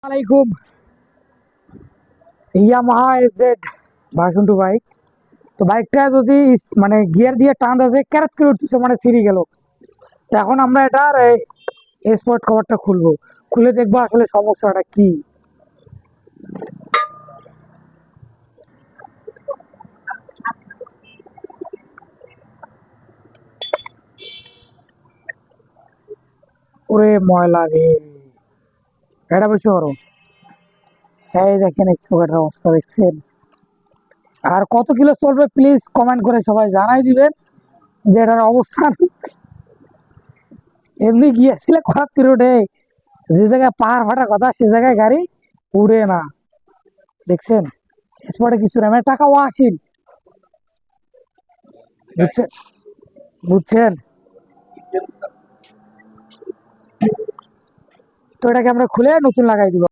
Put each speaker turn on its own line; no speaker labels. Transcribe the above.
আলাইকুম। Yamaha FZ version 2 bike. তো বাইকটা যদি মানে গিয়ার দিয়ে টান আছে ক্যারেট করে উঠতেছে, মানে ছিঁড়ে গেল। তো এখন আমরা এটার স্পট কভারটা খুলবো, খুলে দেখবো আসলে সমস্যাটা কি। ওরে ময়লা রে, এটা বেশি করো। এই দেখেন স্পকেটের অবস্থা দেখছেন। আর কত কিলো চলবে প্লিজ কমেন্ট করে সবাই জানাই দিবেন যে এটার অবস্থান। এমনি গিয়েছিলে খারাপ করে ওঠে, যে জায়গায় পাহাড় ফাটার কথা সে জায়গায় গাড়ি উড়ে না। দেখছেন স্পটে কিছু না, মানে টাকা ওয়াসিল। বুঝছেন বুঝছেন। তো এটাকে আমরা খুলে নতুন লাগাই দিব।